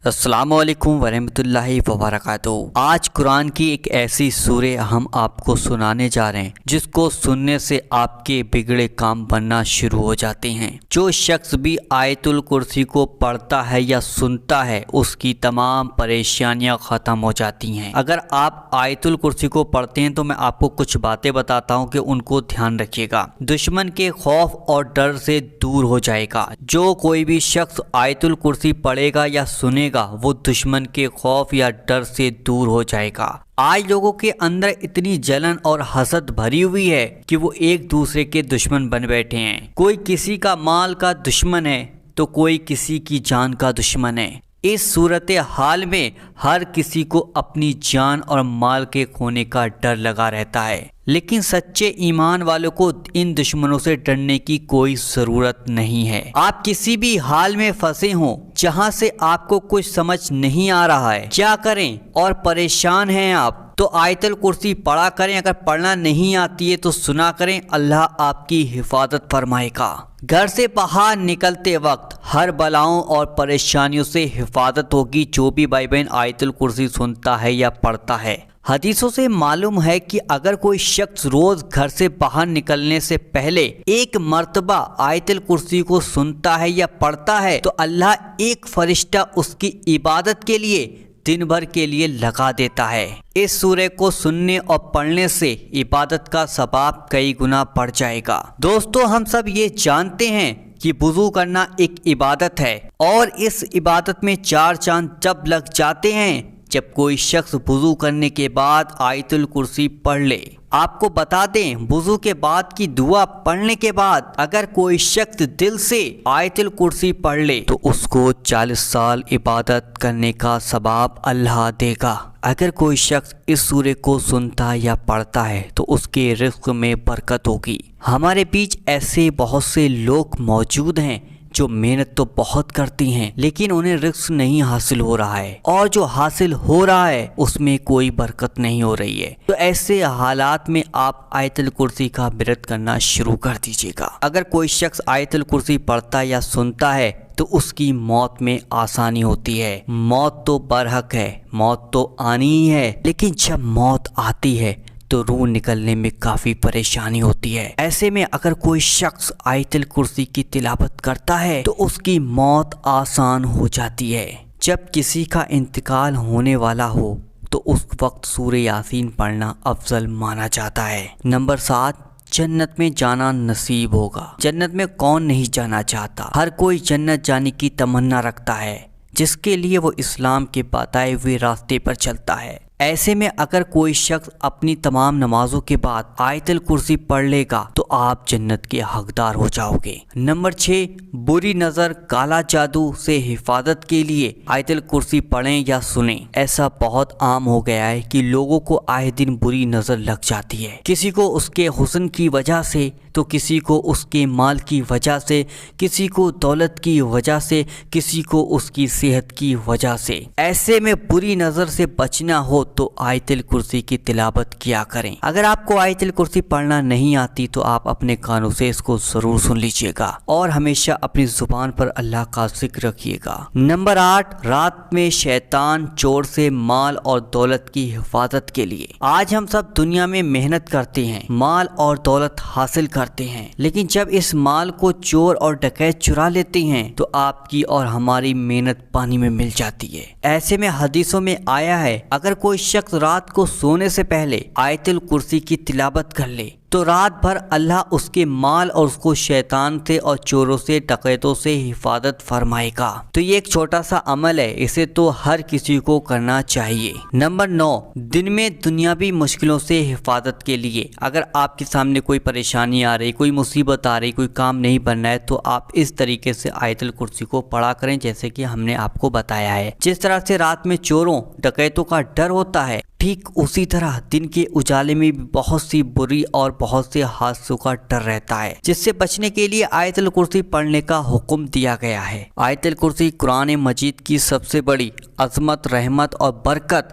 السلام علیکم ورحمۃ اللہ وبرکاتہ۔ آج قرآن کی ایک ایسی سورہ ہم آپ کو سنانے جا رہے ہیں جس کو سننے سے آپ کے بگڑے کام بننا شروع ہو جاتے ہیں۔ جو شخص بھی آیت الکرسی کو پڑھتا ہے یا سنتا ہے اس کی تمام پریشانیاں ختم ہو جاتی ہیں۔ اگر آپ آیت الکرسی کو پڑھتے ہیں تو میں آپ کو کچھ باتیں بتاتا ہوں کہ ان کو دھیان رکھیے گا۔ دشمن کے خوف اور ڈر سے دور ہو جائے گا۔ جو کوئی بھی شخص آیت الکرسی پڑھے گا یا سنے گا وہ دشمن کے خوف یا ڈر سے دور ہو جائے گا۔ آج لوگوں کے اندر اتنی جلن اور حسد بھری ہوئی ہے کہ وہ ایک دوسرے کے دشمن بن بیٹھے ہیں۔ کوئی کسی کا مال کا دشمن ہے تو کوئی کسی کی جان کا دشمن ہے۔ اس صورتحال میں ہر کسی کو اپنی جان اور مال کے کھونے کا ڈر لگا رہتا ہے، لیکن سچے ایمان والوں کو ان دشمنوں سے ڈرنے کی کوئی ضرورت نہیں ہے۔ آپ کسی بھی حال میں پھنسے ہوں جہاں سے آپ کو کچھ سمجھ نہیں آ رہا ہے کیا کریں اور پریشان ہیں آپ، تو آیت الکرسی پڑھا کریں۔ اگر پڑھنا نہیں آتی ہے تو سنا کریں، اللہ آپ کی حفاظت فرمائے گا۔ گھر سے باہر نکلتے وقت ہر بلاؤں اور پریشانیوں سے حفاظت ہوگی جو بھی بھائی بہن آیت الکرسی سنتا ہے یا پڑھتا ہے۔ حدیثوں سے معلوم ہے کہ اگر کوئی شخص روز گھر سے باہر نکلنے سے پہلے ایک مرتبہ آیت الکرسی کو سنتا ہے یا پڑھتا ہے تو اللہ ایک فرشتہ اس کی عبادت کے لیے دن بھر کے لیے لگا دیتا ہے۔ اس سورہ کو سننے اور پڑھنے سے عبادت کا ثواب کئی گنا بڑھ جائے گا۔ دوستو، ہم سب یہ جانتے ہیں کہ وضو کرنا ایک عبادت ہے اور اس عبادت میں 4 چاند جب لگ جاتے ہیں جب کوئی شخص وضو کرنے کے بعد آیت الکرسی پڑھ لے۔ آپ کو بتا دیں، وضو کے بعد کی دعا پڑھنے کے بعد اگر کوئی شخص دل سے آیت الکرسی پڑھ لے تو اس کو 40 سال عبادت کرنے کا ثواب اللہ دے گا۔ اگر کوئی شخص اس سورہ کو سنتا یا پڑھتا ہے تو اس کے رزق میں برکت ہوگی۔ ہمارے بیچ ایسے بہت سے لوگ موجود ہیں جو محنت تو بہت کرتی ہیں لیکن انہیں رزق نہیں حاصل ہو رہا ہے، اور جو حاصل ہو رہا ہے اس میں کوئی برکت نہیں ہو رہی ہے۔ تو ایسے حالات میں آپ آیت الکرسی کا ورد کرنا شروع کر دیجیے گا۔ اگر کوئی شخص آیت الکرسی پڑھتا یا سنتا ہے تو اس کی موت میں آسانی ہوتی ہے۔ موت تو برحق ہے، موت تو آنی ہی ہے، لیکن جب موت آتی ہے تو روح نکلنے میں کافی پریشانی ہوتی ہے۔ ایسے میں اگر کوئی شخص آیت الکرسی کی تلاوت کرتا ہے تو اس کی موت آسان ہو جاتی ہے۔ جب کسی کا انتقال ہونے والا ہو تو اس وقت سورہ یاسین پڑھنا افضل مانا جاتا ہے۔ نمبر 7، جنت میں جانا نصیب ہوگا۔ جنت میں کون نہیں جانا چاہتا؟ ہر کوئی جنت جانے کی تمنا رکھتا ہے جس کے لیے وہ اسلام کے بتائے ہوئے راستے پر چلتا ہے۔ ایسے میں اگر کوئی شخص اپنی تمام نمازوں کے بعد آیت الکرسی پڑھ لے گا تو آپ جنت کے حقدار ہو جاؤ گے۔ نمبر 6، بری نظر، کالا جادو سے حفاظت کے لیے آیت الکرسی پڑھیں یا سنیں۔ ایسا بہت عام ہو گیا ہے کہ لوگوں کو آئے دن بری نظر لگ جاتی ہے، کسی کو اس کے حسن کی وجہ سے تو کسی کو اس کے مال کی وجہ سے، کسی کو دولت کی وجہ سے، کسی کو اس کی صحت کی وجہ سے۔ ایسے میں بری نظر سے بچنا ہو تو آیت الکرسی کی تلاوت کیا کریں۔ اگر آپ کو آیت الکرسی پڑھنا نہیں آتی تو آپ اپنے کانوں سے اس کو ضرور سن لیجیے گا اور ہمیشہ اپنی زبان پر اللہ کا ذکر رکھیے گا۔ نمبر 8، رات میں شیطان چور سے مال اور دولت کی حفاظت کے لیے۔ آج ہم سب دنیا میں محنت کرتے ہیں، مال اور دولت حاصل کرتے ہیں، لیکن جب اس مال کو چور اور ڈکیت چرا لیتے ہیں تو آپ کی اور ہماری محنت پانی میں مل جاتی ہے۔ ایسے میں حدیثوں میں آیا ہے اگر کوئی شخص رات کو سونے سے پہلے آیت الکرسی کی تلاوت کر لے تو رات بھر اللہ اس کے مال اور اس کو شیطان سے اور چوروں سے، ڈکیتوں سے حفاظت فرمائے گا۔ تو یہ ایک چھوٹا سا عمل ہے، اسے تو ہر کسی کو کرنا چاہیے۔ نمبر 9، دن میں دنیاوی مشکلوں سے حفاظت کے لیے۔ اگر آپ کے سامنے کوئی پریشانی آ رہی، کوئی مصیبت آ رہی، کوئی کام نہیں بن رہا ہے تو آپ اس طریقے سے آیت الکرسی کو پڑھا کریں جیسے کہ ہم نے آپ کو بتایا ہے۔ جس طرح سے رات میں چوروں، ڈکیتوں کا ڈر ہوتا ہے، ٹھیک اسی طرح دن کے اجالے میں بھی بہت سی بری اور بہت سے حادثوں کا ڈر رہتا ہے، جس سے بچنے کے لیے آیت الکرسی پڑھنے کا حکم دیا گیا ہے۔ آیت الکرسی قرآن مجید کی سب سے بڑی عظمت، رحمت اور برکت